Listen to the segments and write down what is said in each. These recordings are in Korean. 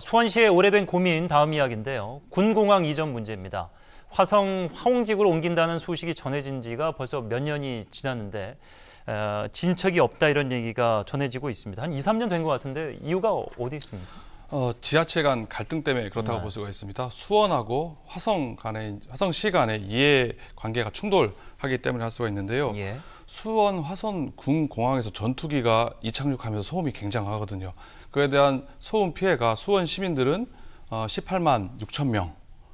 수원시의 오래된 고민 다음 이야기인데요. 군공항 이전 문제입니다. 화성 화홍직으로 옮긴다는 소식이 전해진 지가 벌써 몇 년이 지났는데 진척이 없다 이런 얘기가 전해지고 있습니다. 한 2, 3년 된 것 같은데 이유가 어디 있습니까? 지자체 간 갈등 때문에 그렇다고 볼 수가 있습니다. 수원하고 화성시 간의 이해 관계가 충돌하기 때문에 할 수가 있는데요. 예. 수원 화성 군공항에서 전투기가 이착륙하면서 소음이 굉장하거든요. 그에 대한 소음 피해가 수원 시민들은 18만 6천 명,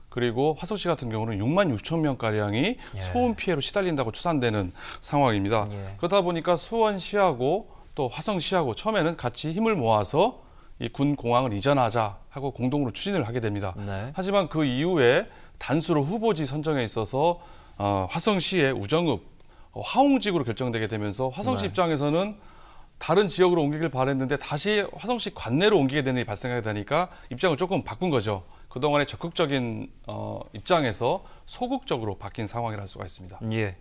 그리고 화성시 같은 경우는 6만 6천 명가량이 소음 피해로 시달린다고 추산되는 상황입니다. 그러다 보니까 수원시하고 또 화성시하고 처음에는 같이 힘을 모아서 이 군공항을 이전하자 하고 공동으로 추진을 하게 됩니다. 네. 하지만 그 이후에 단수로 후보지 선정에 있어서 화성시의 우정읍, 화홍직으로 결정되게 되면서 화성시 입장에서는 다른 지역으로 옮기길 바랬는데 다시 화성시 관내로 옮기게 되는 일이 발생하게 되니까 입장을 조금 바꾼 거죠. 그동안의 적극적인 입장에서 소극적으로 바뀐 상황이라 할 수가 있습니다. 예.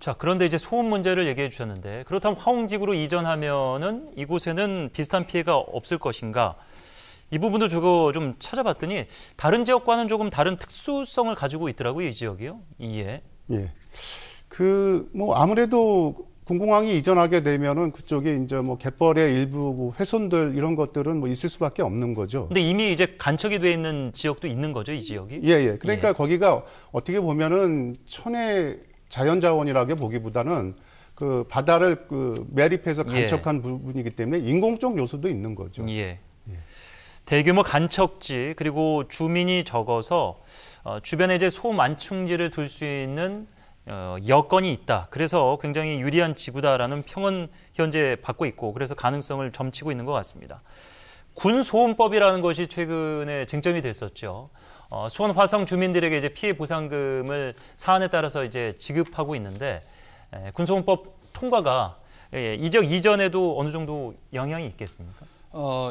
자, 그런데 이제 소음 문제를 얘기해 주셨는데 그렇다면 화홍직으로 이전하면은 이곳에는 비슷한 피해가 없을 것인가? 이 부분도 저거 좀 찾아봤더니 다른 지역과는 조금 다른 특수성을 가지고 있더라고요, 이 지역이요. 예. 예. 아무래도 군공항이 이전하게 되면은 그쪽에 이제 갯벌의 일부 훼손들 이런 것들은 있을 수밖에 없는 거죠. 근데 이미 이제 간척이 돼 있는 지역도 있는 거죠, 이 지역이? 예. 그러니까 거기가 어떻게 보면은 천혜 자연자원이라고 보기보다는 그 바다를 매립해서 간척한 부분이기 때문에 인공적 요소도 있는 거죠. 예. 대규모 간척지 그리고 주민이 적어서 주변에 이제 소음 안충지를 둘 수 있는 여건이 있다. 그래서 굉장히 유리한 지구다라는 평은 현재 받고 있고 그래서 가능성을 점치고 있는 것 같습니다. 군소음법이라는 것이 최근에 쟁점이 됐었죠. 수원 화성 주민들에게 이제 피해 보상금을 사안에 따라서 이제 지급하고 있는데 군소음법 통과가 이 지역 이전에도 어느 정도 영향이 있겠습니까?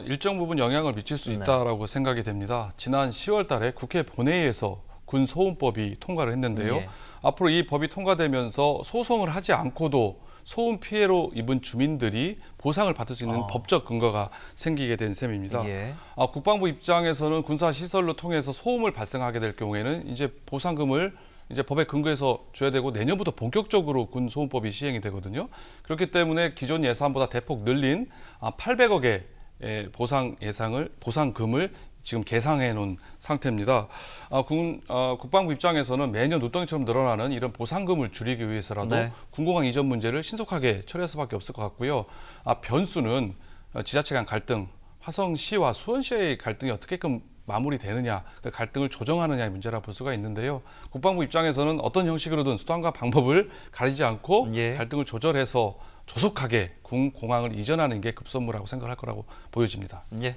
일정 부분 영향을 미칠 수 있다라고 생각이 됩니다. 지난 10월 달에 국회 본회의에서 군소음법이 통과를 했는데요. 앞으로 이 법이 통과되면서 소송을 하지 않고도 소음 피해로 입은 주민들이 보상을 받을 수 있는 법적 근거가 생기게 된 셈입니다. 국방부 입장에서는 군사시설로 통해서 소음을 발생하게 될 경우에는 이제 보상금을 이제 법에 근거해서 줘야 되고 내년부터 본격적으로 군소음법이 시행이 되거든요. 그렇기 때문에 기존 예산보다 대폭 늘린 800억의 보상금을 지금 계상해 놓은 상태입니다. 국방부 입장에서는 매년 눈덩이처럼 늘어나는 이런 보상금을 줄이기 위해서라도 군공항 이전 문제를 신속하게 처리할 수밖에 없을 것 같고요. 변수는 지자체 간 갈등, 화성시와 수원시의 갈등이 어떻게끔 마무리되느냐, 그 갈등을 조정하느냐의 문제라 볼 수가 있는데요. 국방부 입장에서는 어떤 형식으로든 수단과 방법을 가리지 않고 갈등을 조절해서 조속하게 군공항을 이전하는 게 급선무라고 생각할 거라고 보여집니다. 예.